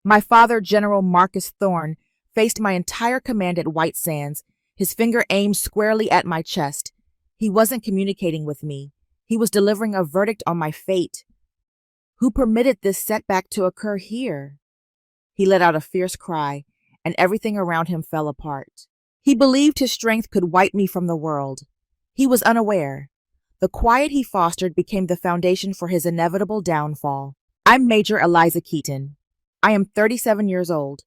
My father, General Marcus Thorne, faced my entire command at White Sands, his finger aimed squarely at my chest. He wasn't communicating with me. He was delivering a verdict on my fate. Who permitted this setback to occur here? He let out a fierce cry, and everything around him fell apart. He believed his strength could wipe me from the world. He was unaware. The quiet he fostered became the foundation for his inevitable downfall. I'm Major Eliza Keaton. I am 37 years old.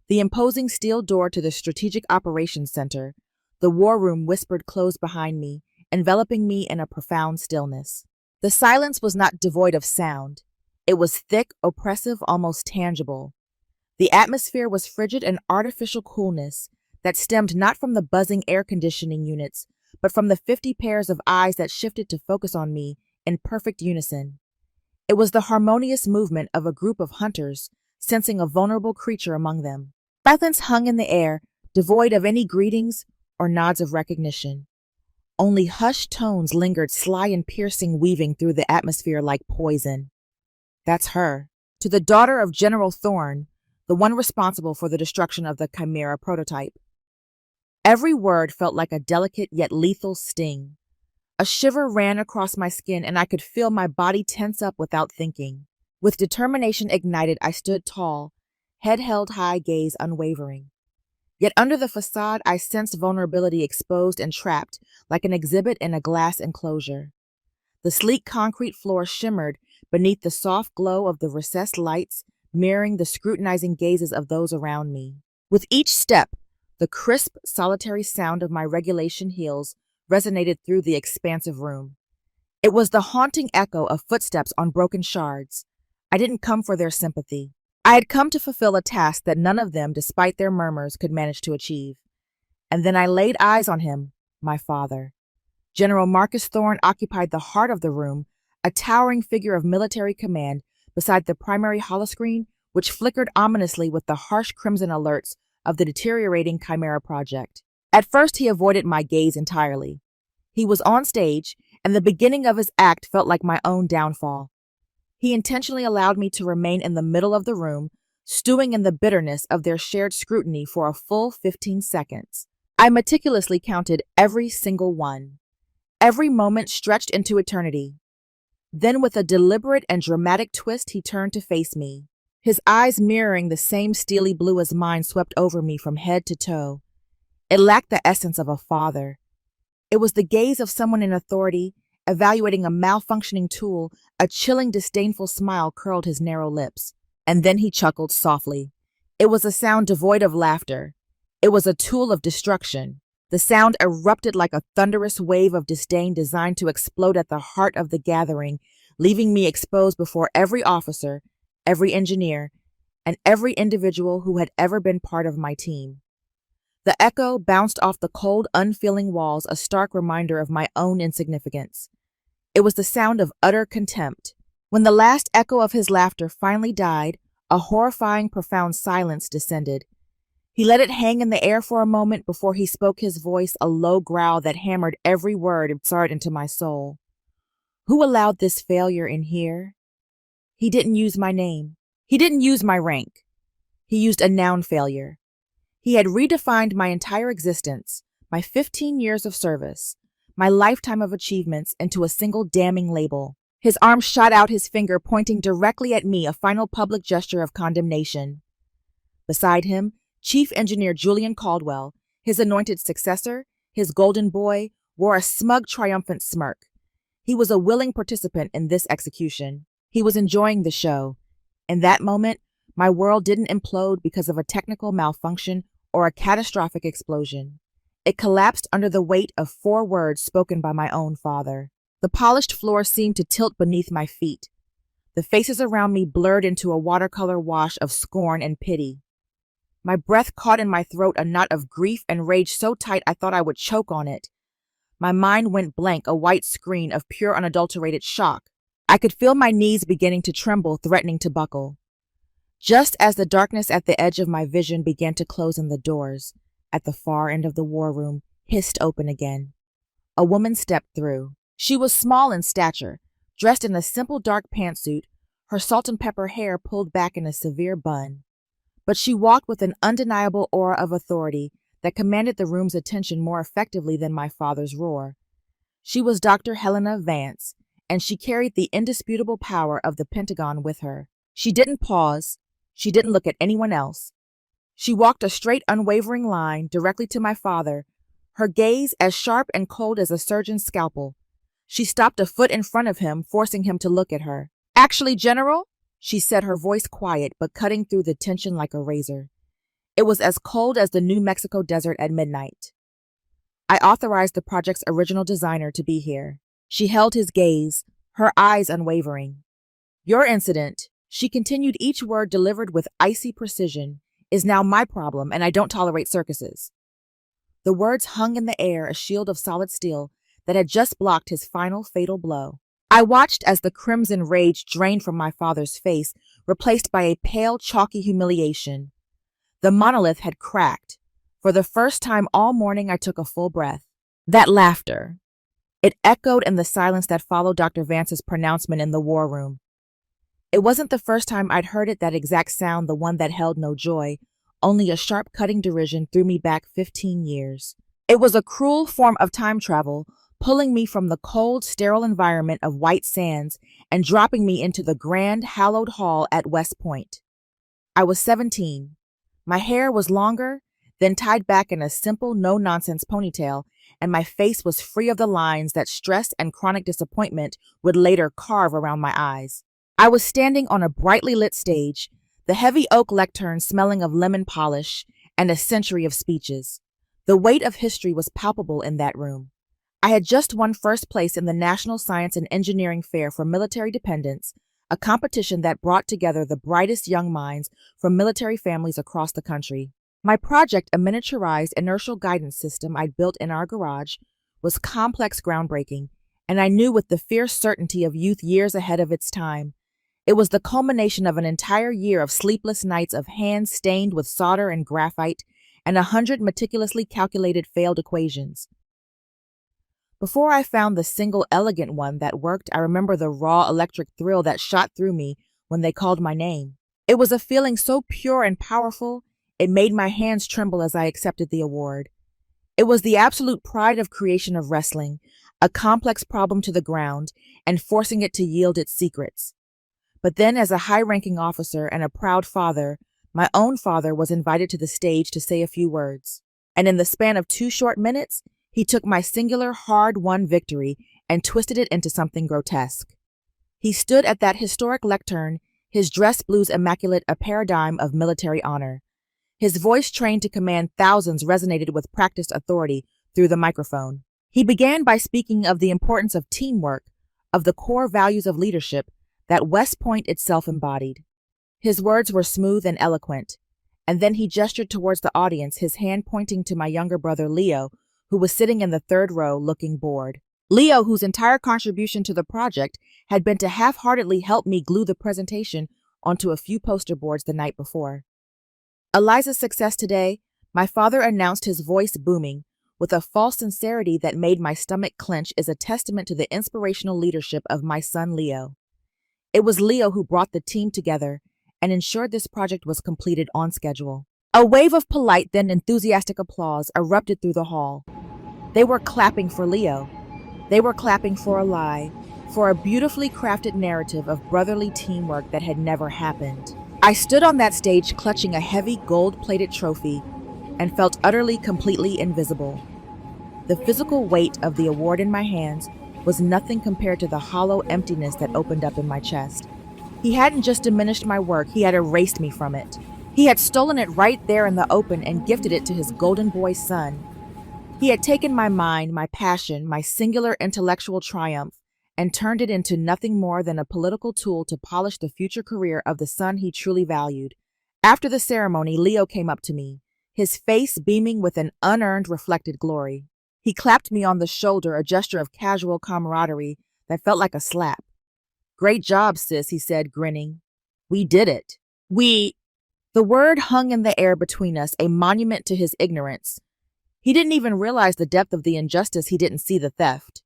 The imposing steel door to the Strategic Operations Center, the war room whispered closed behind me, enveloping me in a profound stillness. The silence was not devoid of sound. It was thick, oppressive, almost tangible. The atmosphere was frigid and artificial coolness that stemmed not from the buzzing air conditioning units, but from the 50 pairs of eyes that shifted to focus on me in perfect unison. It was the harmonious movement of a group of hunters, sensing a vulnerable creature among them. Silence hung in the air, devoid of any greetings or nods of recognition. Only hushed tones lingered, sly and piercing, weaving through the atmosphere like poison. That's her. To the daughter of General Thorne, the one responsible for the destruction of the Chimera prototype. Every word felt like a delicate yet lethal sting. A shiver ran across my skin, and I could feel my body tense up without thinking. With determination ignited, I stood tall, head held high, gaze unwavering. Yet under the facade, I sensed vulnerability exposed and trapped, like an exhibit in a glass enclosure. The sleek concrete floor shimmered beneath the soft glow of the recessed lights, mirroring the scrutinizing gazes of those around me. With each step, the crisp, solitary sound of my regulation heels resonated through the expansive room. It was the haunting echo of footsteps on broken shards. I didn't come for their sympathy. I had come to fulfill a task that none of them, despite their murmurs, could manage to achieve. And then I laid eyes on him, my father. General Marcus Thorne occupied the heart of the room, a towering figure of military command beside the primary holoscreen, which flickered ominously with the harsh crimson alerts of the deteriorating Chimera project. At first, he avoided my gaze entirely. He was on stage, and the beginning of his act felt like my own downfall. He intentionally allowed me to remain in the middle of the room, stewing in the bitterness of their shared scrutiny for a full 15 seconds. I meticulously counted every single one. Every moment stretched into eternity. Then, with a deliberate and dramatic twist, he turned to face me. His eyes mirroring the same steely blue as mine swept over me from head to toe. It lacked the essence of a father. It was the gaze of someone in authority, evaluating a malfunctioning tool. A chilling, disdainful smile curled his narrow lips. And then he chuckled softly. It was a sound devoid of laughter. It was a tool of destruction. The sound erupted like a thunderous wave of disdain designed to explode at the heart of the gathering, leaving me exposed before every officer, every engineer, and every individual who had ever been part of my team. The echo bounced off the cold, unfeeling walls, a stark reminder of my own insignificance. It was the sound of utter contempt. When the last echo of his laughter finally died, a horrifying, profound silence descended. He let it hang in the air for a moment before he spoke, his voice a low growl that hammered every word and soared into my soul. Who allowed this failure in here? He didn't use my name. He didn't use my rank. He used a noun failure. He had redefined my entire existence, my 15 years of service, my lifetime of achievements into a single damning label. His arm shot out, his finger pointing directly at me, a final public gesture of condemnation. Beside him, Chief Engineer Julian Caldwell, his anointed successor, his golden boy, wore a smug, triumphant smirk. He was a willing participant in this execution. He was enjoying the show. In that moment, my world didn't implode because of a technical malfunction or a catastrophic explosion. It collapsed under the weight of 4 words spoken by my own father. The polished floor seemed to tilt beneath my feet. The faces around me blurred into a watercolor wash of scorn and pity. My breath caught in my throat, a knot of grief and rage so tight I thought I would choke on it. My mind went blank, a white screen of pure unadulterated shock. I could feel my knees beginning to tremble, threatening to buckle. Just as the darkness at the edge of my vision began to close and the doors, at the far end of the war room, hissed open again. A woman stepped through. She was small in stature, dressed in a simple dark pantsuit, her salt and pepper hair pulled back in a severe bun. but she walked with an undeniable aura of authority that commanded the room's attention more effectively than my father's roar. She was Dr. Helena Vance, and she carried the indisputable power of the Pentagon with her. She didn't pause. She didn't look at anyone else. She walked a straight, unwavering line directly to my father, her gaze as sharp and cold as a surgeon's scalpel. She stopped a foot in front of him, forcing him to look at her. "Actually, General," she said, her voice quiet but cutting through the tension like a razor. It was as cold as the New Mexico desert at midnight. "I authorized the project's original designer to be here." She held his gaze, her eyes unwavering. "Your incident," she continued, each word delivered with icy precision, "is now my problem, and I don't tolerate circuses." The words hung in the air, a shield of solid steel that had just blocked his final fatal blow. I watched as the crimson rage drained from my father's face, replaced by a pale, chalky humiliation. The monolith had cracked. For the first time all morning, I took a full breath. That laughter. It echoed in the silence that followed Dr. Vance's pronouncement in the war room. It wasn't the first time I'd heard it, that exact sound, the one that held no joy, only a sharp, cutting derision, threw me back 15 years. It was a cruel form of time travel, pulling me from the cold, sterile environment of White Sands and dropping me into the grand, hallowed hall at West Point. I was 17. My hair was longer, then tied back in a simple, no-nonsense ponytail, and my face was free of the lines that stress and chronic disappointment would later carve around my eyes. I was standing on a brightly lit stage, the heavy oak lectern smelling of lemon polish and a century of speeches. The weight of history was palpable in that room. I had just won first place in the National Science and Engineering Fair for Military Dependents, a competition that brought together the brightest young minds from military families across the country. My project, a miniaturized inertial guidance system I'd built in our garage, was complex, groundbreaking, and I knew with the fierce certainty of youth years ahead of its time. It was the culmination of an entire year of sleepless nights, of hands stained with solder and graphite, and 100 meticulously calculated failed equations. Before I found the single elegant one that worked, I remember the raw electric thrill that shot through me when they called my name. It was a feeling so pure and powerful, it made my hands tremble as I accepted the award. It was the absolute pride of creation of wrestling, a complex problem to the ground, and forcing it to yield its secrets. But then, as a high-ranking officer and a proud father, my own father was invited to the stage to say a few words. And in the span of 2 short minutes, he took my singular, hard-won victory and twisted it into something grotesque. He stood at that historic lectern, his dress blues immaculate, a paradigm of military honor. His voice, trained to command thousands, resonated with practiced authority through the microphone. He began by speaking of the importance of teamwork, of the core values of leadership that West Point itself embodied. His words were smooth and eloquent, and then he gestured towards the audience, his hand pointing to my younger brother Leo, who was sitting in the 3rd row looking bored. Leo, whose entire contribution to the project had been to half-heartedly help me glue the presentation onto a few poster boards the night before. "Eliza's success today," my father announced, his voice booming, with a false sincerity that made my stomach clench, "is a testament to the inspirational leadership of my son Leo." It was Leo who brought the team together and ensured this project was completed on schedule. A wave of polite, then enthusiastic applause erupted through the hall. They were clapping for Leo. They were clapping for a lie, for a beautifully crafted narrative of brotherly teamwork that had never happened. I stood on that stage clutching a heavy gold-plated trophy and felt utterly, completely invisible. The physical weight of the award in my hands was nothing compared to the hollow emptiness that opened up in my chest. He hadn't just diminished my work, he had erased me from it. He had stolen it right there in the open and gifted it to his golden boy son. He had taken my mind, my passion, my singular intellectual triumph, and turned it into nothing more than a political tool to polish the future career of the son he truly valued. After the ceremony, Leo came up to me, his face beaming with an unearned, reflected glory. He clapped me on the shoulder, a gesture of casual camaraderie that felt like a slap. "Great job, sis," he said, grinning. "We did it. The word hung in the air between us, a monument to his ignorance. He didn't even realize the depth of the injustice. He didn't see the theft.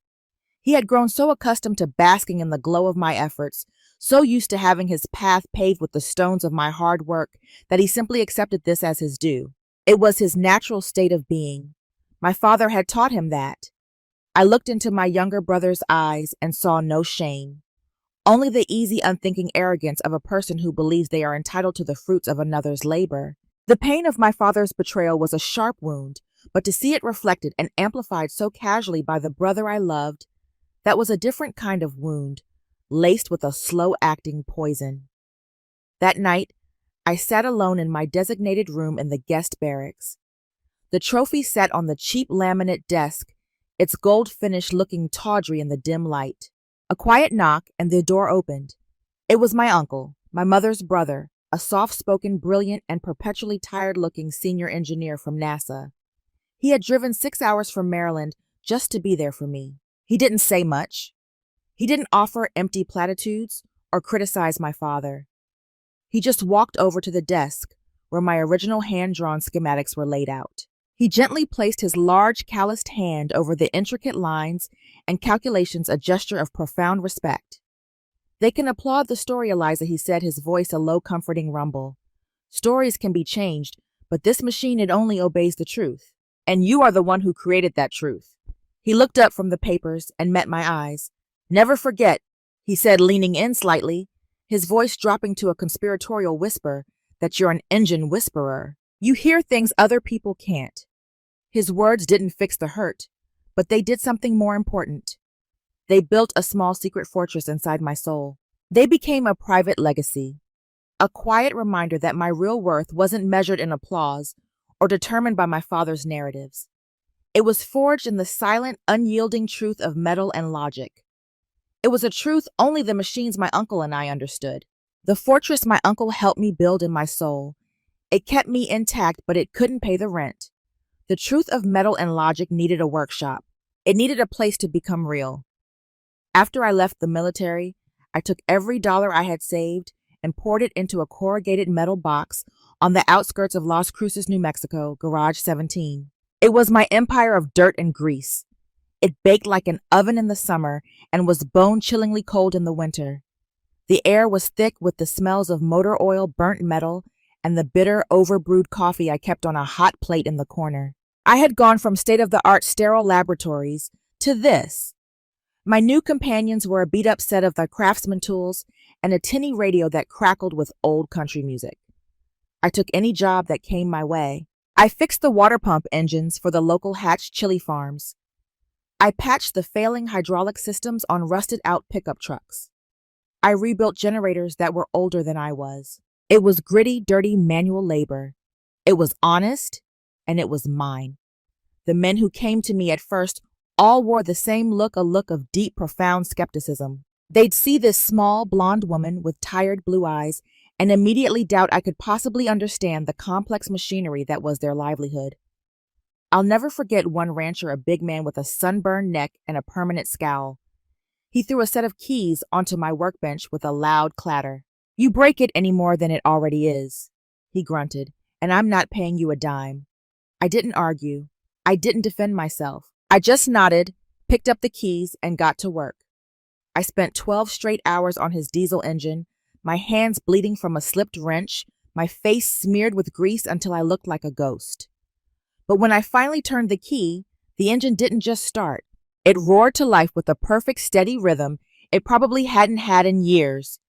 He had grown so accustomed to basking in the glow of my efforts, so used to having his path paved with the stones of my hard work that he simply accepted this as his due. It was his natural state of being. My father had taught him that. I looked into my younger brother's eyes and saw no shame, only the easy, unthinking arrogance of a person who believes they are entitled to the fruits of another's labor. The pain of my father's betrayal was a sharp wound, but to see it reflected and amplified so casually by the brother I loved, that was a different kind of wound, laced with a slow-acting poison. That night, I sat alone in my designated room in the guest barracks. The trophy sat on the cheap laminate desk, its gold finish looking tawdry in the dim light. A quiet knock, and the door opened. It was my uncle, my mother's brother, a soft-spoken, brilliant, and perpetually tired-looking senior engineer from NASA. He had driven 6 hours from Maryland just to be there for me. He didn't say much. He didn't offer empty platitudes or criticize my father. He just walked over to the desk where my original hand-drawn schematics were laid out. He gently placed his large, calloused hand over the intricate lines and calculations, a gesture of profound respect. "They can applaud the story, Eliza," he said, his voice a low, comforting rumble. "Stories can be changed, but this machine, it only obeys the truth. And you are the one who created that truth." He looked up from the papers and met my eyes. "Never forget," he said, leaning in slightly, his voice dropping to a conspiratorial whisper, "that you're an engine whisperer. You hear things other people can't." His words didn't fix the hurt, but they did something more important. They built a small secret fortress inside my soul. They became a private legacy, a quiet reminder that my real worth wasn't measured in applause or determined by my father's narratives. It was forged in the silent, unyielding truth of metal and logic. It was a truth only the machines my uncle and I understood. The fortress my uncle helped me build in my soul. It kept me intact, but it couldn't pay the rent. The truth of metal and logic needed a workshop. It needed a place to become real. After I left the military, I took every dollar I had saved and poured it into a corrugated metal box on the outskirts of Las Cruces, New Mexico, Garage 17. It was my empire of dirt and grease. It baked like an oven in the summer and was bone-chillingly cold in the winter. The air was thick with the smells of motor oil, burnt metal, and the bitter, overbrewed coffee I kept on a hot plate in the corner. I had gone from state-of-the-art sterile laboratories to this. My new companions were a beat-up set of the Craftsman tools and a tinny radio that crackled with old country music. I took any job that came my way. I fixed the water pump engines for the local Hatch chili farms. I patched the failing hydraulic systems on rusted-out pickup trucks. I rebuilt generators that were older than I was. It was gritty, dirty manual labor. It was honest, and it was mine. The men who came to me at first all wore the same look, a look of deep, profound skepticism. They'd see this small, blonde woman with tired blue eyes and immediately doubt I could possibly understand the complex machinery that was their livelihood. I'll never forget one rancher, a big man with a sunburned neck and a permanent scowl. He threw a set of keys onto my workbench with a loud clatter. "You break it any more than it already is," he grunted, "and I'm not paying you a dime." I didn't argue. I didn't defend myself. I just nodded, picked up the keys, and got to work. I spent 12 straight hours on his diesel engine, my hands bleeding from a slipped wrench, my face smeared with grease until I looked like a ghost. But when I finally turned the key, the engine didn't just start. It roared to life with a perfect, steady rhythm it probably hadn't had in years.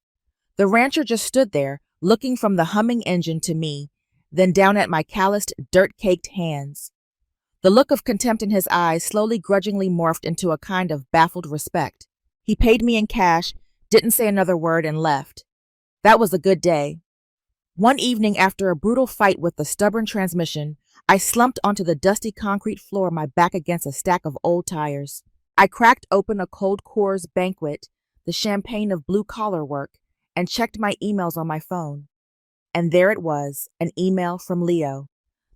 The rancher just stood there, looking from the humming engine to me, then down at my calloused, dirt-caked hands. The look of contempt in his eyes slowly, grudgingly morphed into a kind of baffled respect. He paid me in cash, didn't say another word, and left. That was a good day. One evening, after a brutal fight with the stubborn transmission, I slumped onto the dusty concrete floor, my back against a stack of old tires. I cracked open a cold Coors Banquet, the champagne of blue-collar work, and checked my emails on my phone. And there it was, an email from Leo.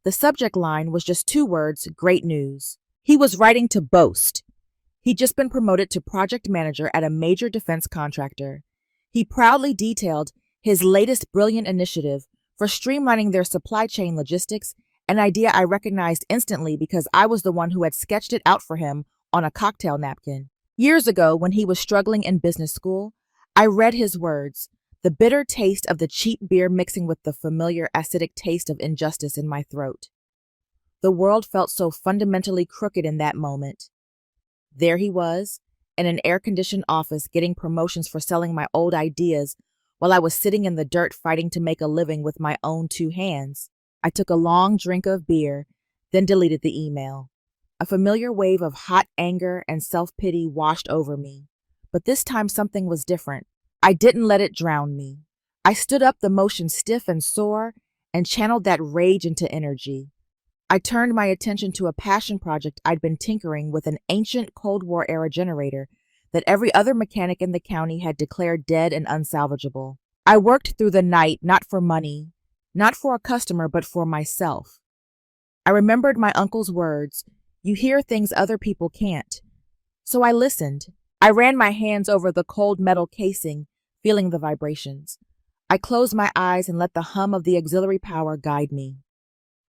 The subject line was just 2 words, "Great news." He was writing to boast. He'd just been promoted to project manager at a major defense contractor. He proudly detailed his latest brilliant initiative for streamlining their supply chain logistics, an idea I recognized instantly because I was the one who had sketched it out for him on a cocktail napkin. Years ago, when he was struggling in business school, I read his words, the bitter taste of the cheap beer mixing with the familiar acidic taste of injustice in my throat. The world felt so fundamentally crooked in that moment. There he was, in an air-conditioned office getting promotions for selling my old ideas while I was sitting in the dirt fighting to make a living with my own two hands. I took a long drink of beer, then deleted the email. A familiar wave of hot anger and self-pity washed over me. But this time something was different. I didn't let it drown me. I stood up, the motion stiff and sore, and channeled that rage into energy. I turned my attention to a passion project I'd been tinkering with, an ancient Cold War-era generator that every other mechanic in the county had declared dead and unsalvageable. I worked through the night, not for money, not for a customer, but for myself. I remembered my uncle's words, "You hear things other people can't." So I listened. I ran my hands over the cold metal casing, feeling the vibrations. I closed my eyes and let the hum of the auxiliary power guide me.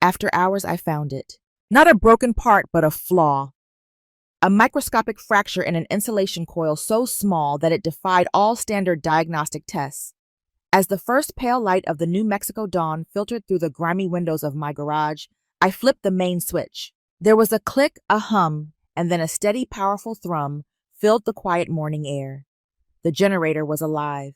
After hours, I found it. Not a broken part, but a flaw. A microscopic fracture in an insulation coil so small that it defied all standard diagnostic tests. As the first pale light of the New Mexico dawn filtered through the grimy windows of my garage, I flipped the main switch. There was a click, a hum, and then a steady, powerful thrum filled the quiet morning air. The generator was alive.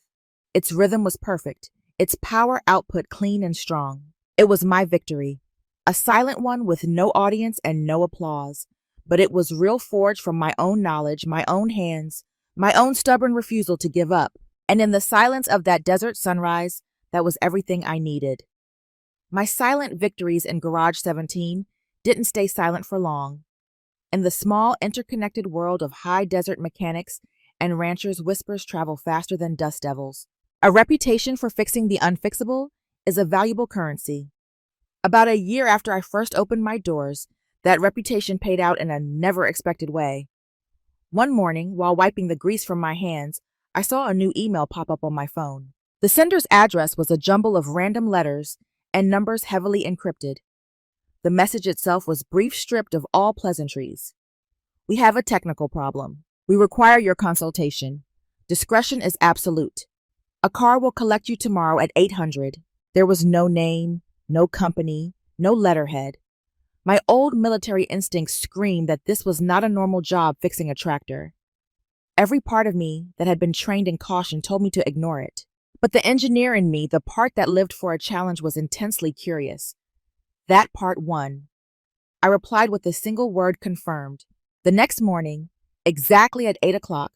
Its rhythm was perfect, its power output clean and strong. It was my victory. A silent one with no audience and no applause, but it was real, forged from my own knowledge, my own hands, my own stubborn refusal to give up. And in the silence of that desert sunrise, that was everything I needed. My silent victories in Garage 17 didn't stay silent for long. In the small, interconnected world of high desert mechanics and ranchers, whispers travel faster than dust devils. A reputation for fixing the unfixable is a valuable currency. About a year after I first opened my doors, that reputation paid out in a never-expected way. One morning, while wiping the grease from my hands, I saw a new email pop up on my phone. The sender's address was a jumble of random letters and numbers heavily encrypted. The message itself was brief, stripped of all pleasantries. "We have a technical problem. We require your consultation. Discretion is absolute. A car will collect you tomorrow at 800. There was no name, no company, no letterhead. My old military instincts screamed that this was not a normal job fixing a tractor. Every part of me that had been trained in caution told me to ignore it. But the engineer in me, the part that lived for a challenge, was intensely curious. That part won. I replied with a single word: confirmed. The next morning, exactly at 8 o'clock,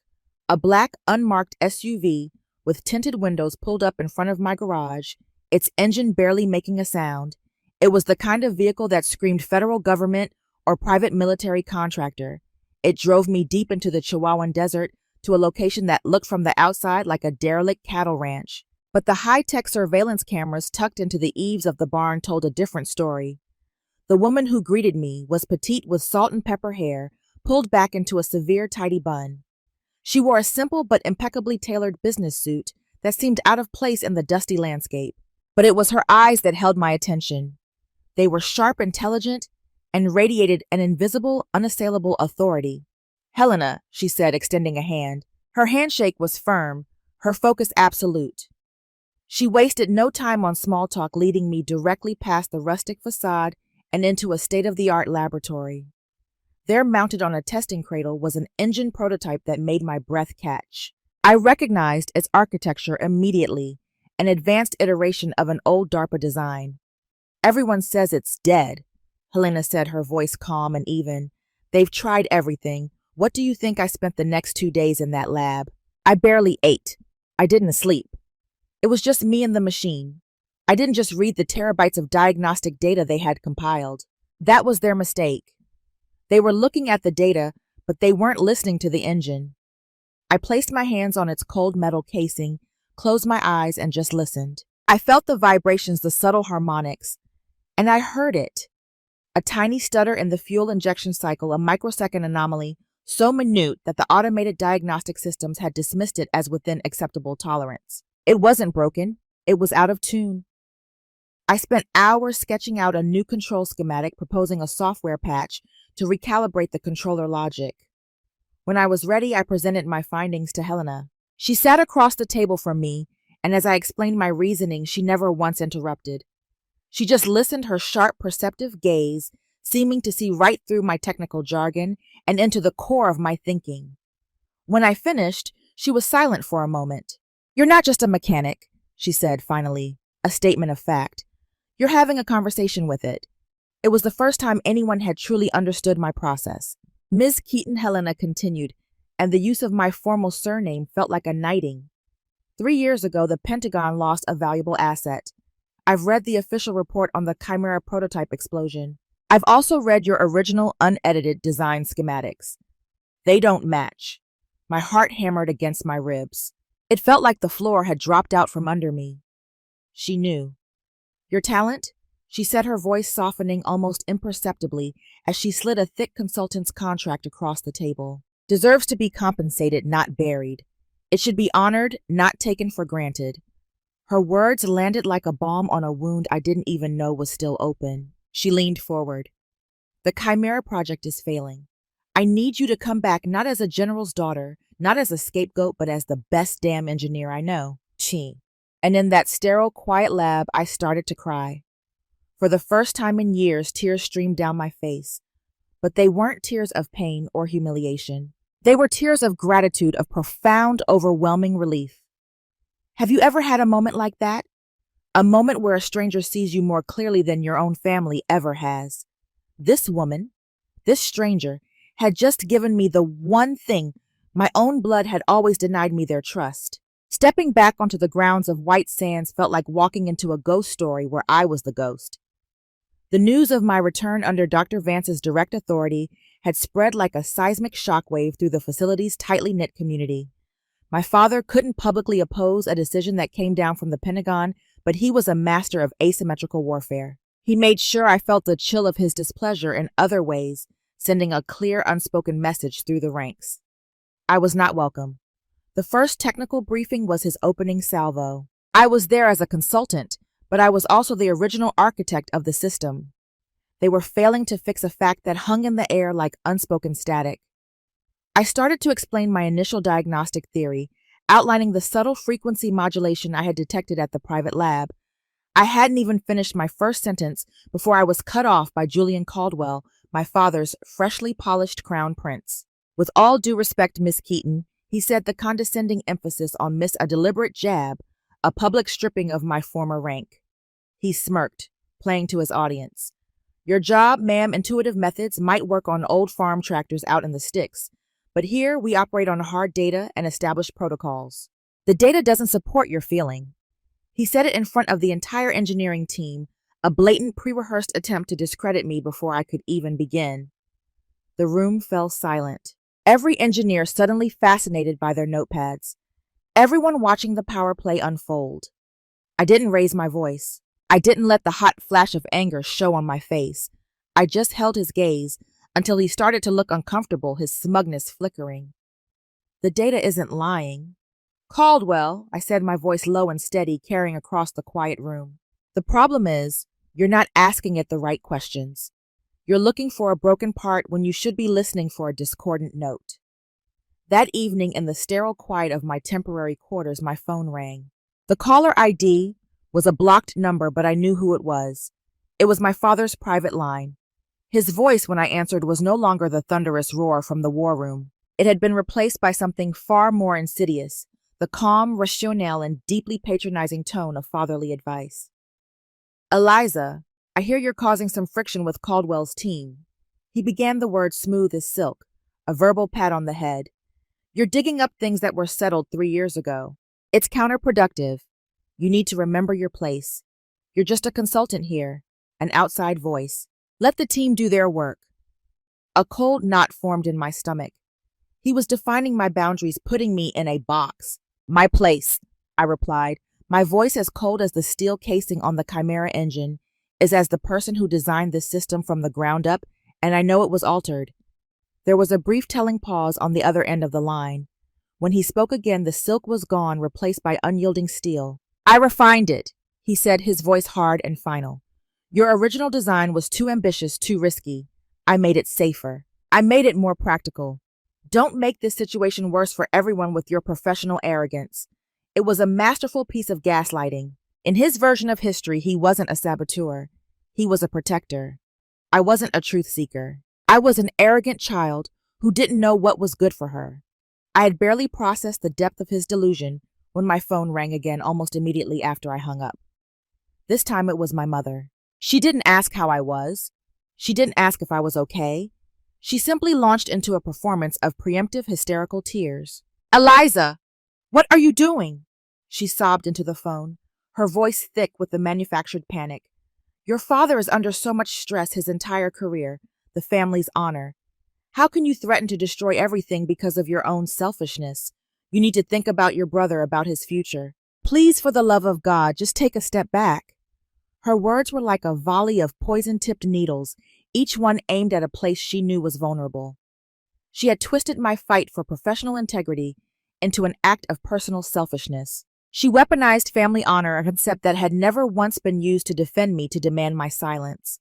a black, unmarked SUV with tinted windows pulled up in front of my garage, its engine barely making a sound. It was the kind of vehicle that screamed federal government or private military contractor. It drove me deep into the Chihuahuan desert to a location that looked from the outside like a derelict cattle ranch. But the high-tech surveillance cameras tucked into the eaves of the barn told a different story. The woman who greeted me was petite with salt and pepper hair, pulled back into a severe, tidy bun. She wore a simple but impeccably tailored business suit that seemed out of place in the dusty landscape. But it was her eyes that held my attention. They were sharp, intelligent, and radiated an invisible, unassailable authority. "Helena," she said, extending a hand. Her handshake was firm, her focus absolute. She wasted no time on small talk, leading me directly past the rustic facade and into a state-of-the-art laboratory. There, mounted on a testing cradle, was an engine prototype that made my breath catch. I recognized its architecture immediately, an advanced iteration of an old DARPA design. "Everyone says it's dead," Helena said, her voice calm and even. "They've tried everything. What do you think I spent the next 2 days in that lab? I barely ate. I didn't sleep. It was just me and the machine. I didn't just read the terabytes of diagnostic data they had compiled. That was their mistake. They were looking at the data, but they weren't listening to the engine." I placed my hands on its cold metal casing, closed my eyes, and just listened. I felt the vibrations, the subtle harmonics, and I heard it. A tiny stutter in the fuel injection cycle, a microsecond anomaly, so minute that the automated diagnostic systems had dismissed it as within acceptable tolerance. It wasn't broken. It was out of tune. I spent hours sketching out a new control schematic, proposing a software patch to recalibrate the controller logic. When I was ready, I presented my findings to Helena. She sat across the table from me, and as I explained my reasoning, she never once interrupted. She just listened, her sharp, perceptive gaze seeming to see right through my technical jargon and into the core of my thinking. When I finished, she was silent for a moment. "You're not just a mechanic," she said finally, a statement of fact. "You're having a conversation with it." It was the first time anyone had truly understood my process. Ms. Keaton Helena continued, and the use of my formal surname felt like a knighting. 3 years ago, the Pentagon lost a valuable asset. I've read the official report on the Chimera prototype explosion. I've also read your original unedited design schematics. They don't match. My heart hammered against my ribs. It felt like the floor had dropped out from under me. She knew. "Your talent?" She said, her voice softening almost imperceptibly as she slid a thick consultant's contract across the table. "Deserves to be compensated, not buried. It should be honored, not taken for granted." Her words landed like a balm on a wound I didn't even know was still open. She leaned forward. "The Chimera project is failing. I need you to come back not as a general's daughter, not as a scapegoat, but as the best damn engineer I know." Chi. And in that sterile, quiet lab, I started to cry. For the first time in years, tears streamed down my face. But they weren't tears of pain or humiliation. They were tears of gratitude, of profound, overwhelming relief. Have you ever had a moment like that? A moment where a stranger sees you more clearly than your own family ever has. This woman, this stranger, had just given me the one thing my own blood had always denied me: their trust. Stepping back onto the grounds of White Sands felt like walking into a ghost story where I was the ghost. The news of my return under Dr. Vance's direct authority had spread like a seismic shockwave through the facility's tightly knit community. My father couldn't publicly oppose a decision that came down from the Pentagon, but he was a master of asymmetrical warfare. He made sure I felt the chill of his displeasure in other ways, sending a clear, unspoken message through the ranks. I was not welcome. The first technical briefing was his opening salvo. I was there as a consultant, but I was also the original architect of the system. They were failing to fix a fact that hung in the air like unspoken static. I started to explain my initial diagnostic theory, outlining the subtle frequency modulation I had detected at the private lab. I hadn't even finished my first sentence before I was cut off by Julian Caldwell, my father's freshly polished crown prince. "With all due respect, Miss Keaton," he said, the condescending emphasis on miss a deliberate jab, a public stripping of my former rank. He smirked, playing to his audience. "Your job, ma'am, intuitive methods, might work on old farm tractors out in the sticks, but here we operate on hard data and established protocols. The data doesn't support your feeling." He said it in front of the entire engineering team, a blatant pre-rehearsed attempt to discredit me before I could even begin. The room fell silent. Every engineer suddenly fascinated by their notepads. Everyone watching the power play unfold. I didn't raise my voice. I didn't let the hot flash of anger show on my face. I just held his gaze until he started to look uncomfortable, his smugness flickering. "The data isn't lying." "Caldwell," I said, my voice low and steady, carrying across the quiet room. "The problem is, you're not asking it the right questions. You're looking for a broken part when you should be listening for a discordant note." That evening, in the sterile quiet of my temporary quarters, my phone rang. The caller ID was a blocked number, but I knew who it was. It was my father's private line. His voice, when I answered, was no longer the thunderous roar from the war room. It had been replaced by something far more insidious, the calm, rational, and deeply patronizing tone of fatherly advice. "Eliza, I hear you're causing some friction with Caldwell's team." He began the word smooth as silk, a verbal pat on the head. "You're digging up things that were settled 3 years ago. It's counterproductive. You need to remember your place. You're just a consultant here, an outside voice. Let the team do their work." A cold knot formed in my stomach. He was defining my boundaries, putting me in a box. "My place," I replied, my voice as cold as the steel casing on the Chimera engine, "is as the person who designed this system from the ground up, and I know it was altered." There was a brief telling pause on the other end of the line. When he spoke again, the silk was gone, replaced by unyielding steel. "I refined it," he said, his voice hard and final. "Your original design was too ambitious, too risky. I made it safer. I made it more practical. Don't make this situation worse for everyone with your professional arrogance. It was a masterful piece of gaslighting. In his version of history, he wasn't a saboteur. He was a protector. I wasn't a truth seeker. I was an arrogant child who didn't know what was good for her. I had barely processed the depth of his delusion when my phone rang again almost immediately after I hung up. This time it was my mother. She didn't ask how I was. She didn't ask if I was okay. She simply launched into a performance of preemptive hysterical tears. "Eliza, what are you doing?" She sobbed into the phone, her voice thick with the manufactured panic. "Your father is under so much stress his entire career, the family's honor. How can you threaten to destroy everything because of your own selfishness? You need to think about your brother, about his future. Please, for the love of God, just take a step back." Her words were like a volley of poison-tipped needles, each one aimed at a place she knew was vulnerable. She had twisted my fight for professional integrity into an act of personal selfishness. She weaponized family honor, a concept that had never once been used to defend me, to demand my silence.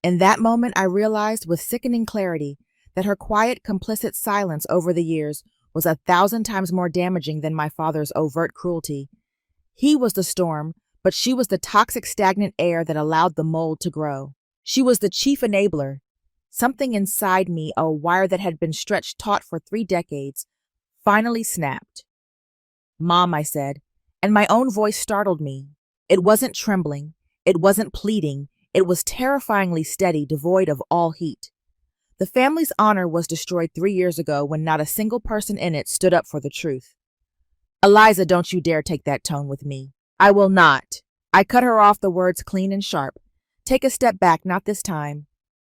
In that moment, I realized with sickening clarity that her quiet, complicit silence over the years was 1,000 times more damaging than my father's overt cruelty. He was the storm, but she was the toxic, stagnant air that allowed the mold to grow. She was the chief enabler. Something inside me, a wire that had been stretched taut for 3 decades, finally snapped. "Mom," I said, and my own voice startled me. It wasn't trembling. It wasn't pleading. It was terrifyingly steady, devoid of all heat. The family's honor was destroyed 3 years ago when not a single person in it stood up for the truth. "Eliza, don't you dare take that tone with me." "I will not." I cut her off, the words clean and sharp. "Take a step back, not this time."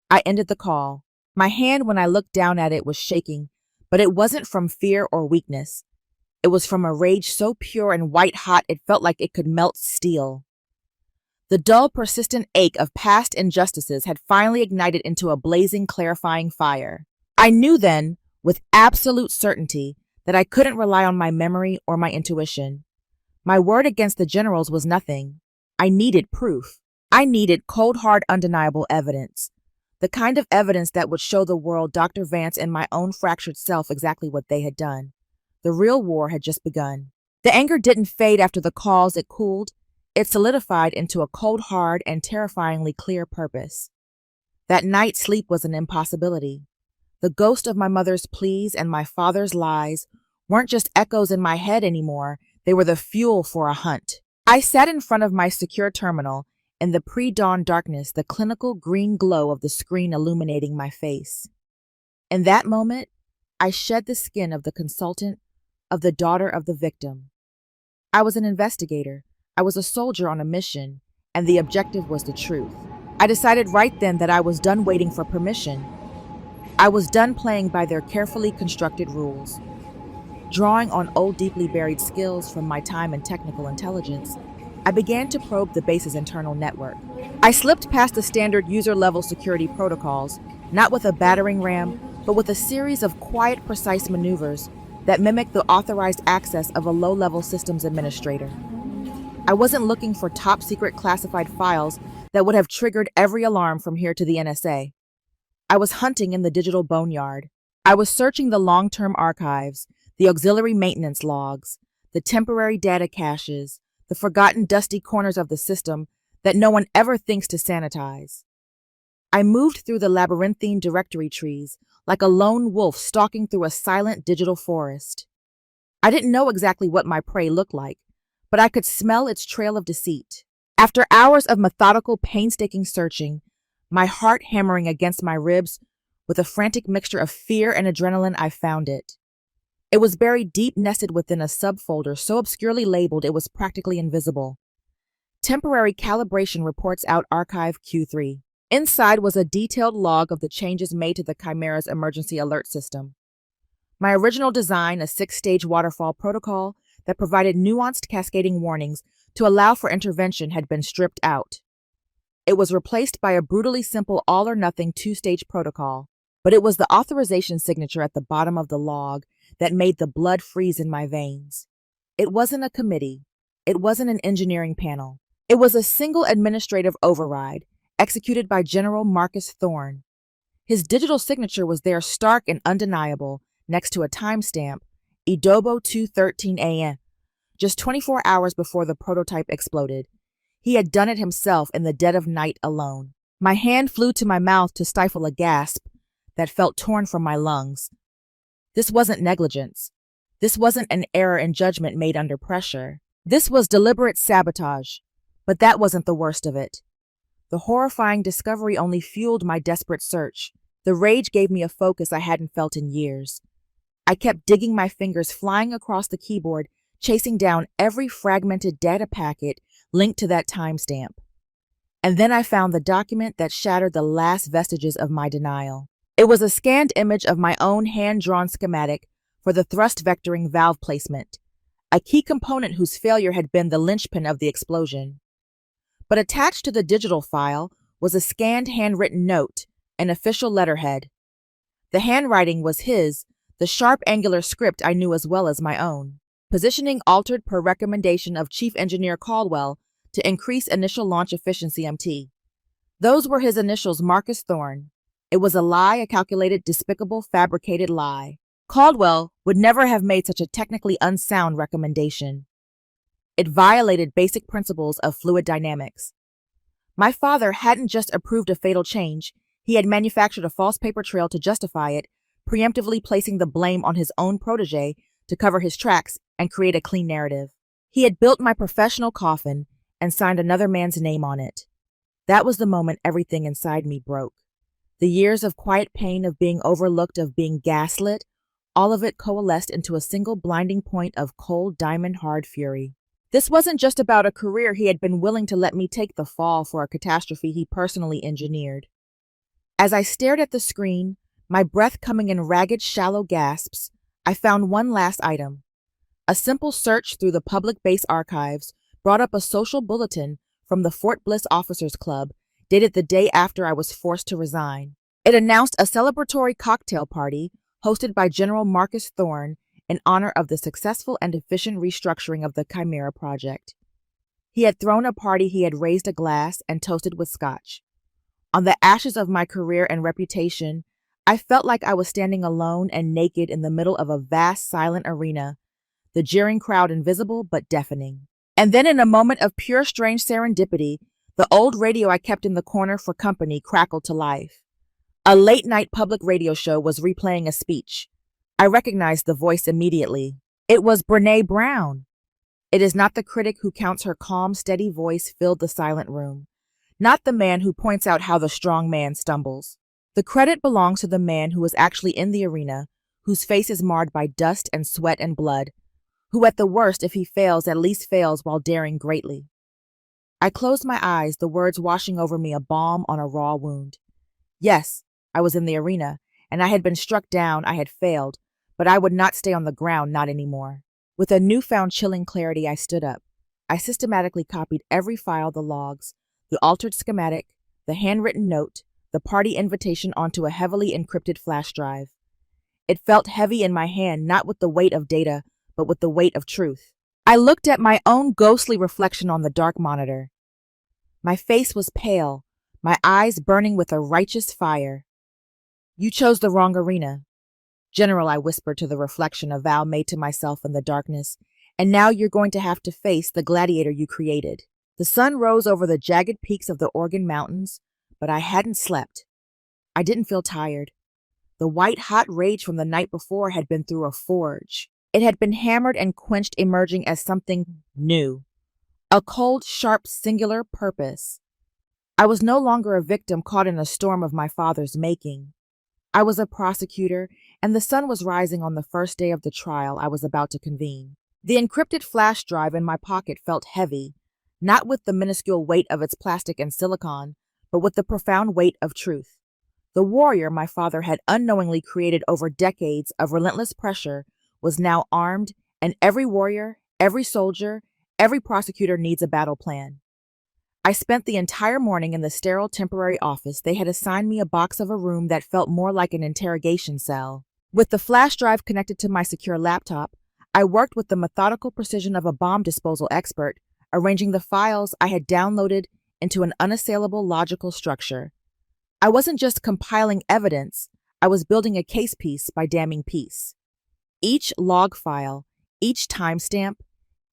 I ended the call. My hand, when I looked down at it, was shaking, but it wasn't from fear or weakness. It was from a rage so pure and white-hot it felt like it could melt steel. The dull, persistent ache of past injustices had finally ignited into a blazing, clarifying fire. I knew then, with absolute certainty, that I couldn't rely on my memory or my intuition. My word against the generals was nothing. I needed proof. I needed cold, hard, undeniable evidence. The kind of evidence that would show the world, Dr. Vance, and my own fractured self exactly what they had done. The real war had just begun. The anger didn't fade after the calls. It cooled. It solidified into a cold, hard, and terrifyingly clear purpose. That night, sleep was an impossibility. The ghost of my mother's pleas and my father's lies weren't just echoes in my head anymore. They were the fuel for a hunt. I sat in front of my secure terminal, in the pre-dawn darkness, the clinical green glow of the screen illuminating my face. In that moment, I shed the skin of the consultant, of the daughter of the victim. I was an investigator. I was a soldier on a mission, and the objective was the truth. I decided right then that I was done waiting for permission. I was done playing by their carefully constructed rules. Drawing on old, deeply buried skills from my time in technical intelligence, I began to probe the base's internal network. I slipped past the standard user-level security protocols, not with a battering ram, but with a series of quiet, precise maneuvers that mimicked the authorized access of a low-level systems administrator. I wasn't looking for top-secret classified files that would have triggered every alarm from here to the NSA. I was hunting in the digital boneyard. I was searching the long-term archives, the auxiliary maintenance logs, the temporary data caches, the forgotten dusty corners of the system that no one ever thinks to sanitize. I moved through the labyrinthine directory trees like a lone wolf stalking through a silent digital forest. I didn't know exactly what my prey looked like, but I could smell its trail of deceit. After hours of methodical, painstaking searching, my heart hammering against my ribs with a frantic mixture of fear and adrenaline, I found it. It was buried deep, nested within a subfolder so obscurely labeled it was practically invisible. Temporary calibration reports out Archive Q3. Inside was a detailed log of the changes made to the Chimera's emergency alert system. My original design, a 6-stage waterfall protocol that provided nuanced cascading warnings to allow for intervention, had been stripped out. It was replaced by a brutally simple all-or-nothing 2-stage protocol, but it was the authorization signature at the bottom of the log that made the blood freeze in my veins. It wasn't a committee. It wasn't an engineering panel. It was a single administrative override, executed by General Marcus Thorne. His digital signature was there, stark and undeniable, next to a timestamp, Idobo 2:13 a.m., just 24 hours before the prototype exploded. He had done it himself in the dead of night alone. My hand flew to my mouth to stifle a gasp that felt torn from my lungs. This wasn't negligence. This wasn't an error in judgment made under pressure. This was deliberate sabotage. But that wasn't the worst of it. The horrifying discovery only fueled my desperate search. The rage gave me a focus I hadn't felt in years. I kept digging my fingers flying across the keyboard, chasing down every fragmented data packet linked to that timestamp. And then I found the document that shattered the last vestiges of my denial. It was a scanned image of my own hand-drawn schematic for the thrust vectoring valve placement, a key component whose failure had been the linchpin of the explosion. But attached to the digital file was a scanned handwritten note, an official letterhead. The handwriting was his, the sharp angular script I knew as well as my own. Positioning altered per recommendation of Chief Engineer Caldwell to increase initial launch efficiency MT. Those were his initials, Marcus Thorne. It was a lie, a calculated, despicable, fabricated lie. Caldwell would never have made such a technically unsound recommendation. It violated basic principles of fluid dynamics. My father hadn't just approved a fatal change, he had manufactured a false paper trail to justify it, preemptively placing the blame on his own protege to cover his tracks and create a clean narrative. He had built my professional coffin and signed another man's name on it. That was the moment everything inside me broke. The years of quiet pain, of being overlooked, of being gaslit, all of it coalesced into a single blinding point of cold, diamond-hard fury. This wasn't just about a career he had been willing to let me take the fall for, a catastrophe he personally engineered. As I stared at the screen, my breath coming in ragged, shallow gasps, I found one last item. A simple search through the public base archives brought up a social bulletin from the Fort Bliss Officers Club, dated the day after I was forced to resign. It announced a celebratory cocktail party hosted by General Marcus Thorne in honor of the successful and efficient restructuring of the Chimera project. He had thrown a party, he had raised a glass and toasted with scotch. On the ashes of my career and reputation, I felt like I was standing alone and naked in the middle of a vast, silent arena, the jeering crowd invisible but deafening. And then in a moment of pure strange serendipity, the old radio I kept in the corner for company crackled to life. A late-night public radio show was replaying a speech. I recognized the voice immediately. It was Brené Brown. It is not the critic who counts her calm, steady voice filled the silent room. Not the man who points out how the strong man stumbles. The credit belongs to the man who is actually in the arena, whose face is marred by dust and sweat and blood, who at the worst, if he fails, at least fails while daring greatly. I closed my eyes, the words washing over me, a balm on a raw wound. Yes, I was in the arena, and I had been struck down, I had failed, but I would not stay on the ground, not anymore. With a newfound chilling clarity, I stood up. I systematically copied every file, the logs, the altered schematic, the handwritten note, the party invitation onto a heavily encrypted flash drive. It felt heavy in my hand, not with the weight of data, but with the weight of truth. I looked at my own ghostly reflection on the dark monitor. My face was pale, my eyes burning with a righteous fire. You chose the wrong arena. General, I whispered to the reflection, a vow made to myself in the darkness, and now you're going to have to face the gladiator you created. The sun rose over the jagged peaks of the Oregon Mountains, but I hadn't slept. I didn't feel tired. The white, hot rage from the night before had been through a forge. It had been hammered and quenched, emerging as something new. A cold, sharp, singular purpose. I was no longer a victim caught in a storm of my father's making. I was a prosecutor, and the sun was rising on the first day of the trial I was about to convene. The encrypted flash drive in my pocket felt heavy, not with the minuscule weight of its plastic and silicon, but with the profound weight of truth. The warrior my father had unknowingly created over decades of relentless pressure was now armed, and every warrior, every soldier, every prosecutor needs a battle plan. I spent the entire morning in the sterile temporary office. They had assigned me a box of a room that felt more like an interrogation cell. With the flash drive connected to my secure laptop, I worked with the methodical precision of a bomb disposal expert, arranging the files I had downloaded into an unassailable logical structure. I wasn't just compiling evidence, I was building a case piece by damning piece. Each log file, each timestamp,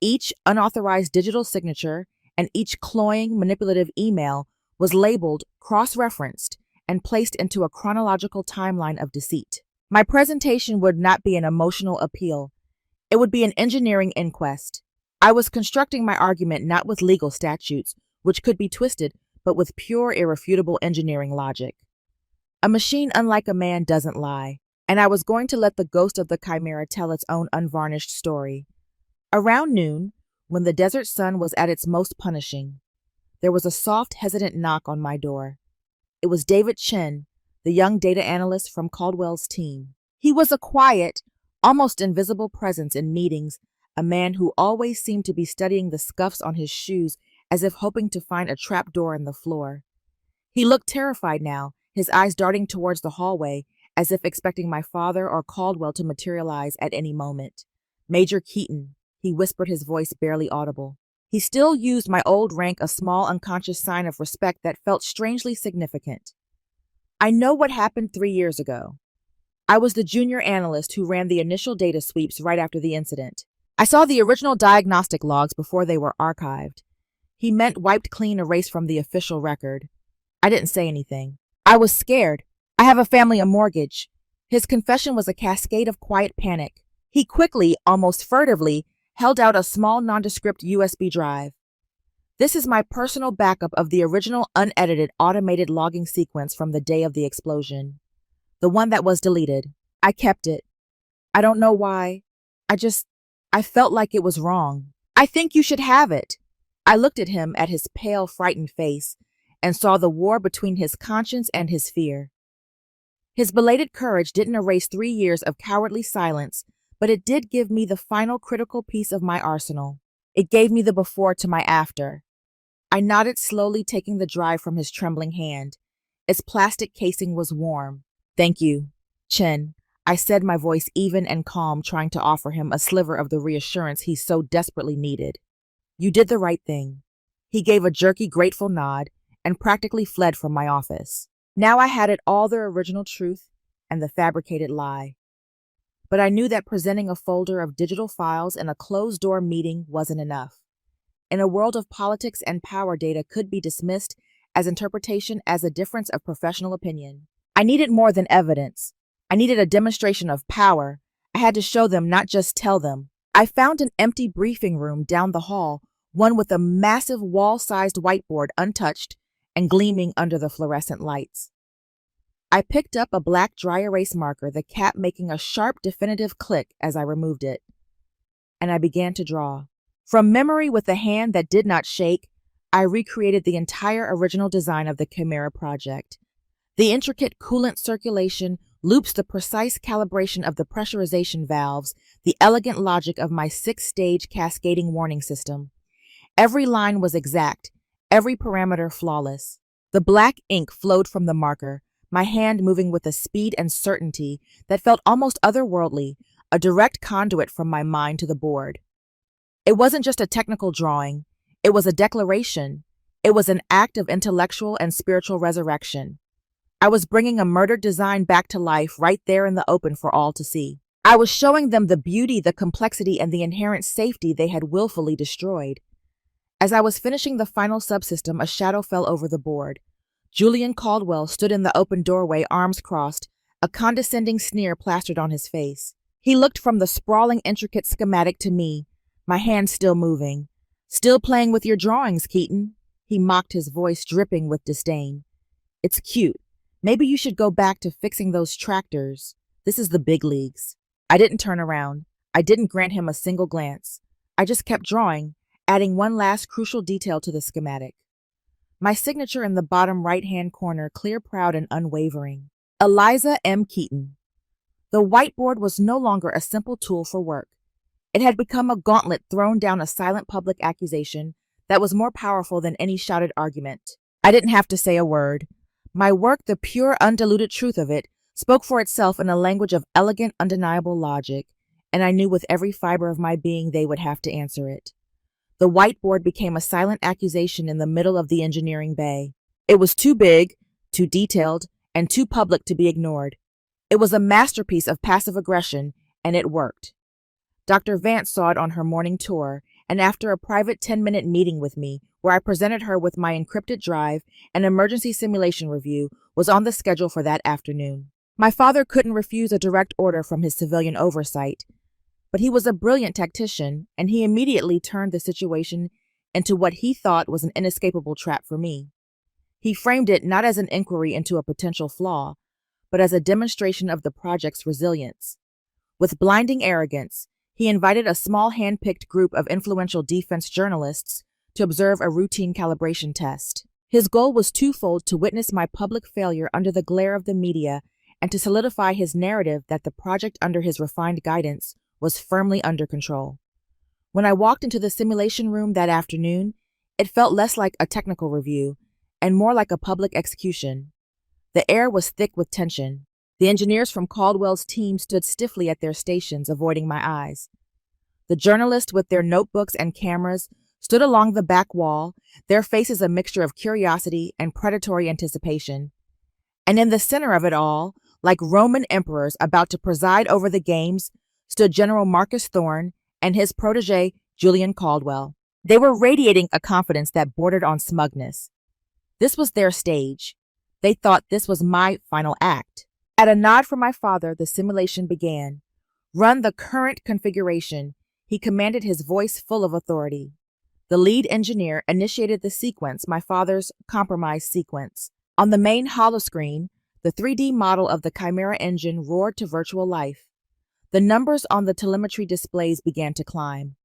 each unauthorized digital signature, and each cloying, manipulative email was labeled, cross-referenced, and placed into a chronological timeline of deceit. My presentation would not be an emotional appeal. It would be an engineering inquest. I was constructing my argument not with legal statutes, which could be twisted, but with pure, irrefutable engineering logic. A machine, unlike a man, doesn't lie, and I was going to let the ghost of the chimera tell its own unvarnished story. Around noon, when the desert sun was at its most punishing, there was a soft, hesitant knock on my door. It was David Chen, the young data analyst from Caldwell's team. He was a quiet, almost invisible presence in meetings, a man who always seemed to be studying the scuffs on his shoes as if hoping to find a trapdoor in the floor. He looked terrified now, his eyes darting towards the hallway, as if expecting my father or Caldwell to materialize at any moment. "Major Keaton," he whispered, his voice barely audible. He still used my old rank, a small unconscious sign of respect that felt strangely significant. "I know what happened 3 years ago. I was the junior analyst who ran the initial data sweeps right after the incident. I saw the original diagnostic logs before they were archived." He meant wiped clean, erased from the official record. I didn't say anything. "I was scared. I have a family, a mortgage." His confession was a cascade of quiet panic. He quickly, almost furtively, held out a small nondescript USB drive. "This is my personal backup of the original unedited automated logging sequence from the day of the explosion. The one that was deleted. I kept it. I don't know why. I felt like it was wrong. I think you should have it." I looked at him, at his pale, frightened face, and saw the war between his conscience and his fear. His belated courage didn't erase 3 years of cowardly silence, but it did give me the final critical piece of my arsenal. It gave me the before to my after. I nodded slowly, taking the drive from his trembling hand. Its plastic casing was warm. "Thank you, Chen," I said, my voice even and calm, trying to offer him a sliver of the reassurance he so desperately needed. "You did the right thing." He gave a jerky, grateful nod and practically fled from my office. Now I had it all, the original truth and the fabricated lie. But I knew that presenting a folder of digital files in a closed-door meeting wasn't enough. In a world of politics and power, data could be dismissed as interpretation, as a difference of professional opinion. I needed more than evidence. I needed a demonstration of power. I had to show them, not just tell them. I found an empty briefing room down the hall, one with a massive wall-sized whiteboard untouched and gleaming under the fluorescent lights. I picked up a black dry erase marker, the cap making a sharp, definitive click as I removed it. And I began to draw. From memory, with a hand that did not shake, I recreated the entire original design of the Chimera project. The intricate coolant circulation, loops, the precise calibration of the pressurization valves, the elegant logic of my 6-stage cascading warning system. Every line was exact, every parameter flawless. The black ink flowed from the marker, my hand moving with a speed and certainty that felt almost otherworldly, a direct conduit from my mind to the board. It wasn't just a technical drawing. It was a declaration. It was an act of intellectual and spiritual resurrection. I was bringing a murdered design back to life right there in the open for all to see. I was showing them the beauty, the complexity, and the inherent safety they had willfully destroyed. As I was finishing the final subsystem, a shadow fell over the board. Julian Caldwell stood in the open doorway, arms crossed, a condescending sneer plastered on his face. He looked from the sprawling, intricate schematic to me, my hand still moving. "Still playing with your drawings, Keaton?" He mocked, his voice dripping with disdain. "It's cute. Maybe you should go back to fixing those tractors. This is the big leagues." I didn't turn around. I didn't grant him a single glance. I just kept drawing, adding one last crucial detail to the schematic. My signature in the bottom right-hand corner, clear, proud, and unwavering. Eliza M. Keaton. The whiteboard was no longer a simple tool for work. It had become a gauntlet thrown down, a silent public accusation that was more powerful than any shouted argument. I didn't have to say a word. My work, the pure, undiluted truth of it, spoke for itself in a language of elegant, undeniable logic, and I knew with every fiber of my being they would have to answer it. The whiteboard became a silent accusation in the middle of the engineering bay. It was too big, too detailed, and too public to be ignored. It was a masterpiece of passive aggression, and it worked. Dr. Vance saw it on her morning tour, and after a private 10-minute meeting with me, where I presented her with my encrypted drive, an emergency simulation review was on the schedule for that afternoon. My father couldn't refuse a direct order from his civilian oversight, but he was a brilliant tactician, and he immediately turned the situation into what he thought was an inescapable trap for me. He framed it not as an inquiry into a potential flaw, but as a demonstration of the project's resilience. With blinding arrogance, he invited a small hand-picked group of influential defense journalists to observe a routine calibration test. His goal was twofold: to witness my public failure under the glare of the media and to solidify his narrative that the project under his refined guidance was firmly under control. When I walked into the simulation room that afternoon, it felt less like a technical review and more like a public execution. The air was thick with tension. The engineers from Caldwell's team stood stiffly at their stations, avoiding my eyes. The journalists, with their notebooks and cameras, stood along the back wall, their faces a mixture of curiosity and predatory anticipation. And in the center of it all, like Roman emperors about to preside over the games, stood General Marcus Thorne and his protege, Julian Caldwell. They were radiating a confidence that bordered on smugness. This was their stage. They thought this was my final act. At a nod from my father, the simulation began. "Run the current configuration," he commanded, his voice full of authority. The lead engineer initiated the sequence, my father's compromise sequence. On the main holoscreen, the 3D model of the Chimera engine roared to virtual life. The numbers on the telemetry displays began to climb.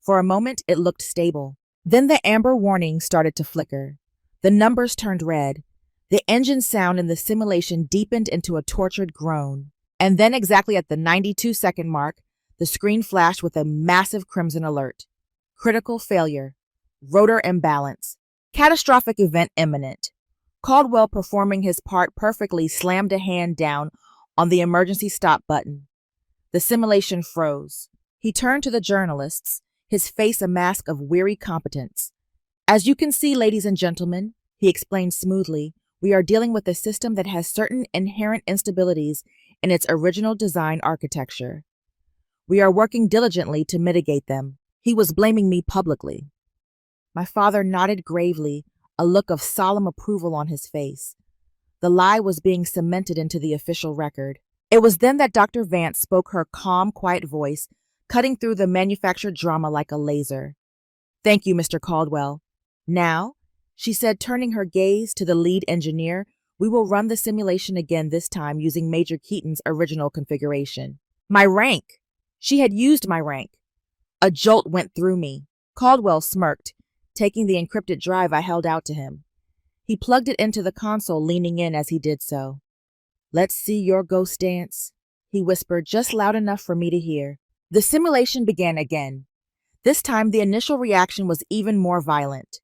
For a moment, it looked stable. Then the amber warning started to flicker. The numbers turned red. The engine sound in the simulation deepened into a tortured groan. And then, exactly at the 92-second mark, the screen flashed with a massive crimson alert. Critical failure. Rotor imbalance. Catastrophic event imminent. Caldwell, performing his part perfectly, slammed a hand down on the emergency stop button. The simulation froze. He turned to the journalists, his face a mask of weary competence. "As you can see, ladies and gentlemen," he explained smoothly, "we are dealing with a system that has certain inherent instabilities in its original design architecture. We are working diligently to mitigate them." He was blaming me publicly. My father nodded gravely, a look of solemn approval on his face. The lie was being cemented into the official record. It was then that Dr. Vance spoke, her calm, quiet voice cutting through the manufactured drama like a laser. "Thank you, Mr. Caldwell. Now," she said, turning her gaze to the lead engineer, "we will run the simulation again, this time using Major Keaton's original configuration." My rank! She had used my rank. A jolt went through me. Caldwell smirked, taking the encrypted drive I held out to him. He plugged it into the console, leaning in as he did so. "Let's see your ghost dance," he whispered, just loud enough for me to hear. The simulation began again. This time, the initial reaction was even more violent.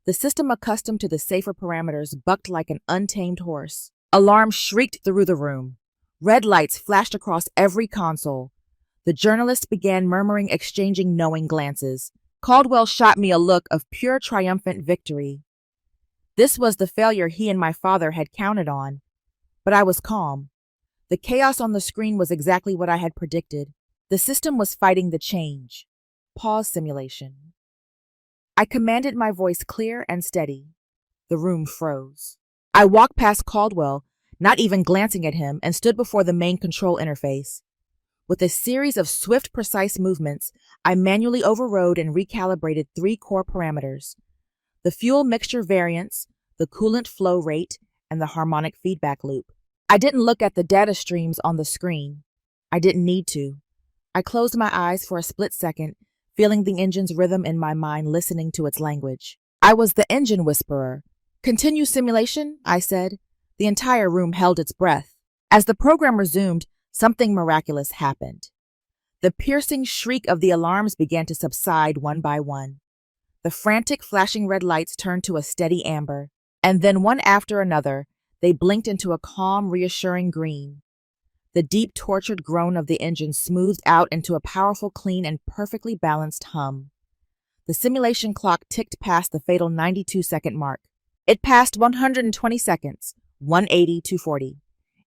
The system, accustomed to the safer parameters, bucked like an untamed horse. Alarms shrieked through the room. Red lights flashed across every console. The journalists began murmuring, exchanging knowing glances. Caldwell shot me a look of pure triumphant victory. This was the failure he and my father had counted on. But I was calm. The chaos on the screen was exactly what I had predicted. The system was fighting the change. Pause simulation. I commanded, my voice clear and steady. The room froze. I walked past Caldwell, not even glancing at him, and stood before the main control interface. With a series of swift, precise movements, I manually overrode and recalibrated 3 core parameters: the fuel mixture variance, the coolant flow rate, and the harmonic feedback loop. I didn't look at the data streams on the screen. I didn't need to. I closed my eyes for a split second, feeling the engine's rhythm in my mind, listening to its language. I was the engine whisperer. "Continue simulation," I said. The entire room held its breath. As the program resumed, something miraculous happened. The piercing shriek of the alarms began to subside one by one. The frantic, flashing red lights turned to a steady amber, and then one after another, they blinked into a calm, reassuring green. The deep, tortured groan of the engine smoothed out into a powerful, clean, and perfectly balanced hum. The simulation clock ticked past the fatal 92-second mark. It passed 120 seconds, 180, 240.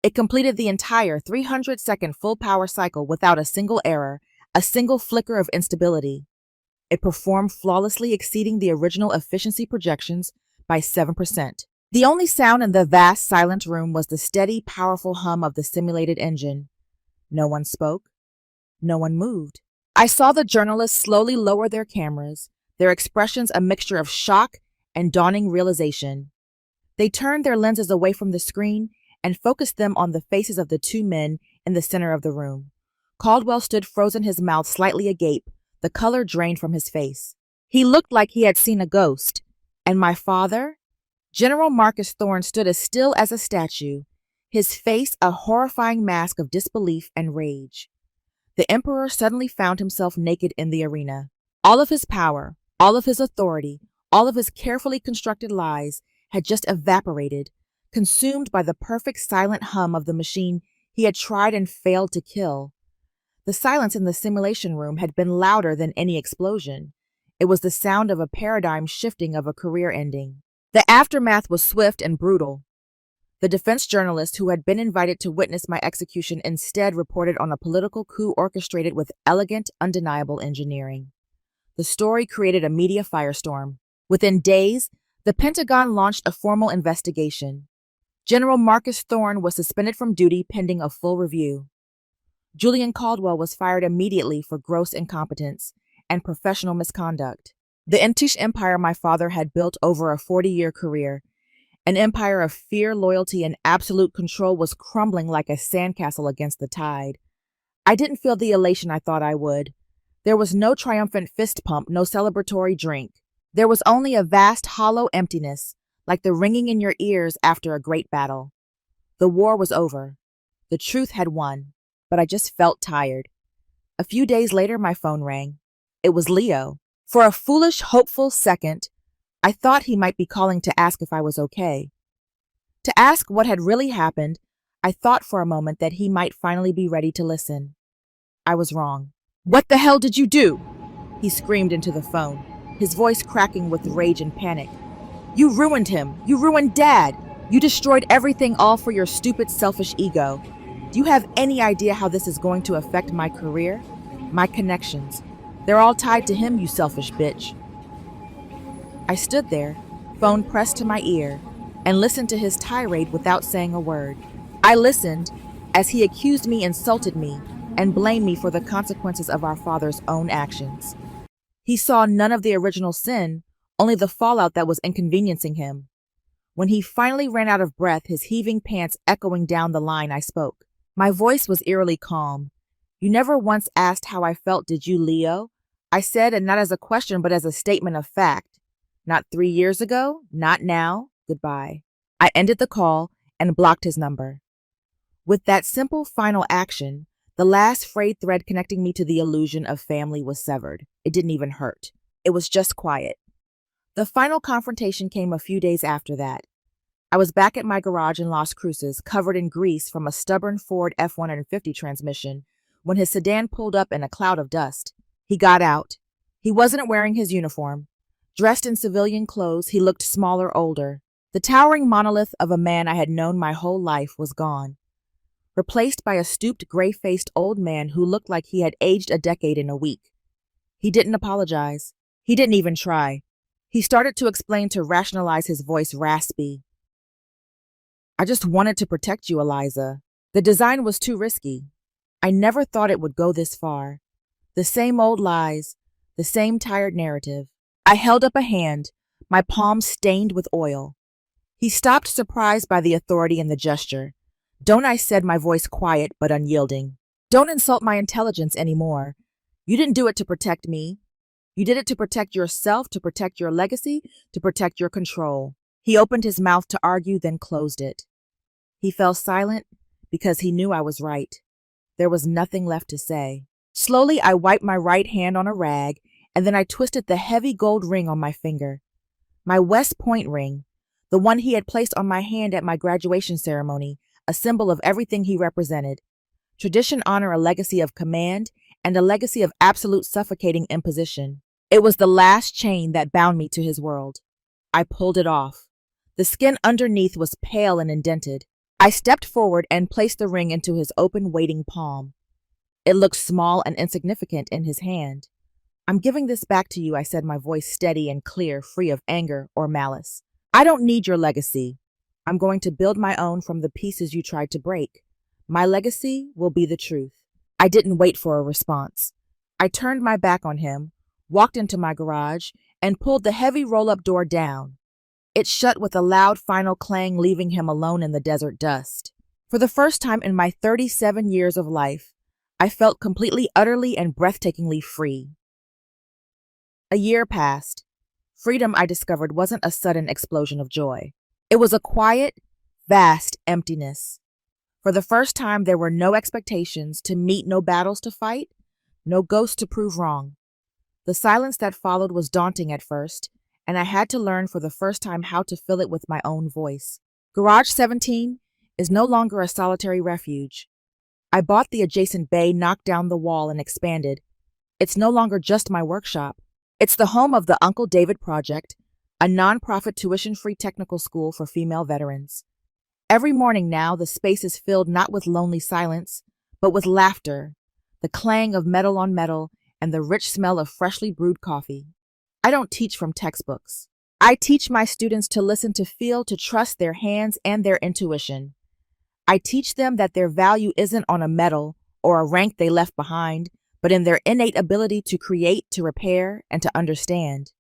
It completed the entire 300-second full power cycle without a single error, a single flicker of instability. It performed flawlessly, exceeding the original efficiency projections by 7%. The only sound in the vast, silent room was the steady, powerful hum of the simulated engine. No one spoke. No one moved. I saw the journalists slowly lower their cameras, their expressions a mixture of shock and dawning realization. They turned their lenses away from the screen and focused them on the faces of the two men in the center of the room. Caldwell stood frozen, his mouth slightly agape, the color drained from his face. He looked like he had seen a ghost. And my father? General Marcus Thorne stood as still as a statue, his face a horrifying mask of disbelief and rage. The Emperor suddenly found himself naked in the arena. All of his power, all of his authority, all of his carefully constructed lies had just evaporated, consumed by the perfect silent hum of the machine he had tried and failed to kill. The silence in the simulation room had been louder than any explosion. It was the sound of a paradigm shifting, of a career ending. The aftermath was swift and brutal. The defense journalist who had been invited to witness my execution instead reported on a political coup orchestrated with elegant, undeniable engineering. The story created a media firestorm. Within days, the Pentagon launched a formal investigation. General Marcus Thorne was suspended from duty pending a full review. Julian Caldwell was fired immediately for gross incompetence and professional misconduct. The Entish empire my father had built over a 40-year career, an empire of fear, loyalty, and absolute control, was crumbling like a sandcastle against the tide. I didn't feel the elation I thought I would. There was no triumphant fist pump, no celebratory drink. There was only a vast, hollow emptiness, like the ringing in your ears after a great battle. The war was over. The truth had won, but I just felt tired. A few days later, my phone rang. It was Leo. For a foolish, hopeful second, I thought he might be calling to ask if I was okay. To ask what had really happened, I thought for a moment that he might finally be ready to listen. I was wrong. "What the hell did you do?" he screamed into the phone, his voice cracking with rage and panic. "You ruined him. You ruined Dad. You destroyed everything, all for your stupid, selfish ego. Do you have any idea how this is going to affect my career? My connections? They're all tied to him, you selfish bitch." I stood there, phone pressed to my ear, and listened to his tirade without saying a word. I listened as he accused me, insulted me, and blamed me for the consequences of our father's own actions. He saw none of the original sin, only the fallout that was inconveniencing him. When he finally ran out of breath, his heaving pants echoing down the line, I spoke. My voice was eerily calm. "You never once asked how I felt, did you, Leo?" I said, and not as a question, but as a statement of fact. "Not 3 years ago, not now, goodbye." I ended the call and blocked his number. With that simple final action, the last frayed thread connecting me to the illusion of family was severed. It didn't even hurt. It was just quiet. The final confrontation came a few days after that. I was back at my garage in Las Cruces, covered in grease from a stubborn Ford F-150 transmission, when his sedan pulled up in a cloud of dust. He got out. He wasn't wearing his uniform. Dressed in civilian clothes, he looked smaller, older. The towering monolith of a man I had known my whole life was gone, replaced by a stooped, gray-faced old man who looked like he had aged a decade in a week. He didn't apologize. He didn't even try. He started to explain, to rationalize, his voice raspy. "I just wanted to protect you, Eliza. The design was too risky. I never thought it would go this far. The same old lies, the same tired narrative." I held up a hand, my palm stained with oil. He stopped, surprised by the authority in the gesture. "Don't," I said, my voice quiet but unyielding. "Don't insult my intelligence anymore. You didn't do it to protect me. You did it to protect yourself, to protect your legacy, to protect your control." He opened his mouth to argue, then closed it. He fell silent because he knew I was right. There was nothing left to say. Slowly, I wiped my right hand on a rag, and then I twisted the heavy gold ring on my finger. My West Point ring, the one he had placed on my hand at my graduation ceremony, a symbol of everything he represented. Tradition, honor, a legacy of command, and a legacy of absolute suffocating imposition. It was the last chain that bound me to his world. I pulled it off. The skin underneath was pale and indented. I stepped forward and placed the ring into his open, waiting palm. It looked small and insignificant in his hand. "I'm giving this back to you," I said, my voice steady and clear, free of anger or malice. "I don't need your legacy. I'm going to build my own from the pieces you tried to break. My legacy will be the truth." I didn't wait for a response. I turned my back on him, walked into my garage, and pulled the heavy roll-up door down. It shut with a loud final clang, leaving him alone in the desert dust. For the first time in my 37 years of life, I felt completely, utterly, and breathtakingly free. A year passed. Freedom, I discovered, wasn't a sudden explosion of joy. It was a quiet, vast emptiness. For the first time, there were no expectations to meet, no battles to fight, no ghosts to prove wrong. The silence that followed was daunting at first, and I had to learn for the first time how to fill it with my own voice. Garage 17 is no longer a solitary refuge. I bought the adjacent bay, knocked down the wall, and expanded. It's no longer just my workshop. It's the home of the Uncle David Project, a nonprofit tuition-free technical school for female veterans. Every morning now, the space is filled not with lonely silence, but with laughter, the clang of metal on metal, and the rich smell of freshly brewed coffee. I don't teach from textbooks. I teach my students to listen, to feel, to trust their hands and their intuition. I teach them that their value isn't on a medal or a rank they left behind, but in their innate ability to create, to repair, and to understand.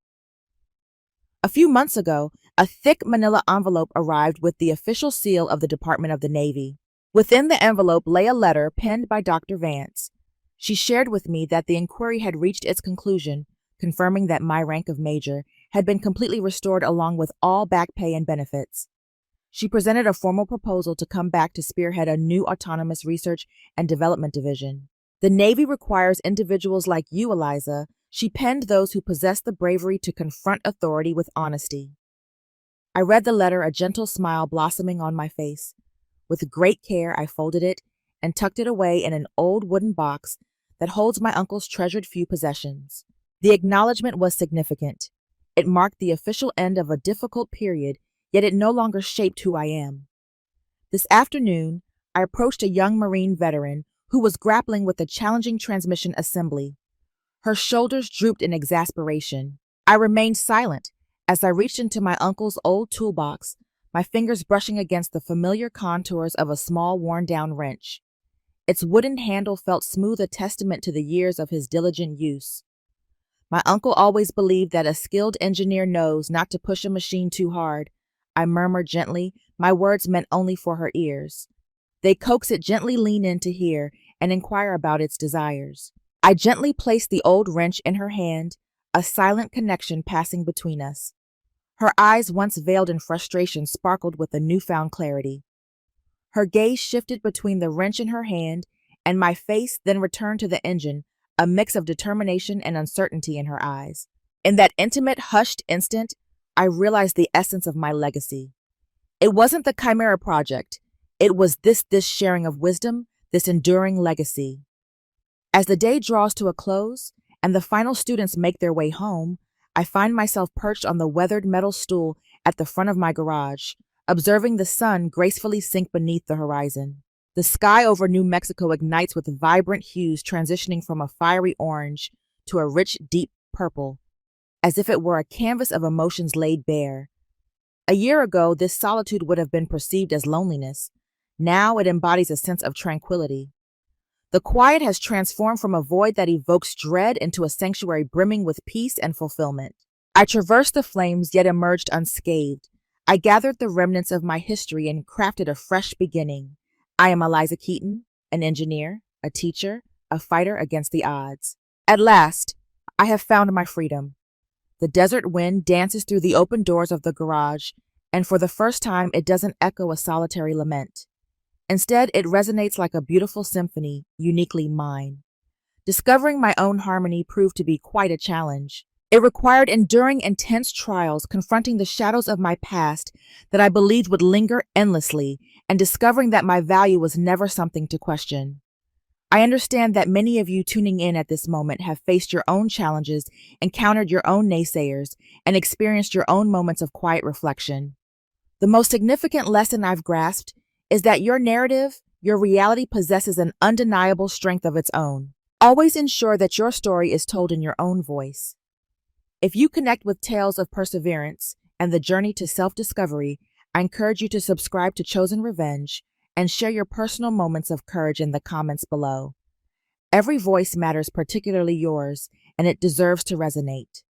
A few months ago, a thick manila envelope arrived with the official seal of the Department of the Navy. Within the envelope lay a letter penned by Dr. Vance. She shared with me that the inquiry had reached its conclusion, confirming that my rank of major had been completely restored along with all back pay and benefits. She presented a formal proposal to come back to spearhead a new autonomous research and development division. "The Navy requires individuals like you, Eliza," she penned, "those who possess the bravery to confront authority with honesty." I read the letter, a gentle smile blossoming on my face. With great care, I folded it and tucked it away in an old wooden box that holds my uncle's treasured few possessions. The acknowledgement was significant. It marked the official end of a difficult period, yet it no longer shaped who I am. This afternoon, I approached a young Marine veteran who was grappling with a challenging transmission assembly. Her shoulders drooped in exasperation. I remained silent as I reached into my uncle's old toolbox, my fingers brushing against the familiar contours of a small, worn-down wrench. Its wooden handle felt smooth, a testament to the years of his diligent use. "My uncle always believed that a skilled engineer knows not to push a machine too hard," I murmured gently, my words meant only for her ears. "They coax it, gently lean in to hear and inquire about its desires." I gently placed the old wrench in her hand, a silent connection passing between us. Her eyes, once veiled in frustration, sparkled with a newfound clarity. Her gaze shifted between the wrench in her hand and my face, then returned to the engine, a mix of determination and uncertainty in her eyes. In that intimate, hushed instant, I realized the essence of my legacy. It wasn't the Chimera Project. It was this sharing of wisdom, this enduring legacy. As the day draws to a close and the final students make their way home, I find myself perched on the weathered metal stool at the front of my garage, observing the sun gracefully sink beneath the horizon. The sky over New Mexico ignites with vibrant hues, transitioning from a fiery orange to a rich, deep purple, as if it were a canvas of emotions laid bare. A year ago, this solitude would have been perceived as loneliness. Now it embodies a sense of tranquility. The quiet has transformed from a void that evokes dread into a sanctuary brimming with peace and fulfillment. I traversed the flames, yet emerged unscathed. I gathered the remnants of my history and crafted a fresh beginning. I am Eliza Keaton, an engineer, a teacher, a fighter against the odds. At last, I have found my freedom. The desert wind dances through the open doors of the garage, and for the first time it doesn't echo a solitary lament. Instead, it resonates like a beautiful symphony, uniquely mine. Discovering my own harmony proved to be quite a challenge. It required enduring intense trials, confronting the shadows of my past that I believed would linger endlessly, and discovering that my value was never something to question. I understand that many of you tuning in at this moment have faced your own challenges, encountered your own naysayers, and experienced your own moments of quiet reflection. The most significant lesson I've grasped is that your narrative, your reality possesses an undeniable strength of its own. Always ensure that your story is told in your own voice. If you connect with tales of perseverance and the journey to self-discovery, I encourage you to subscribe to Chosen Revenge and share your personal moments of courage in the comments below. Every voice matters, particularly yours, and it deserves to resonate.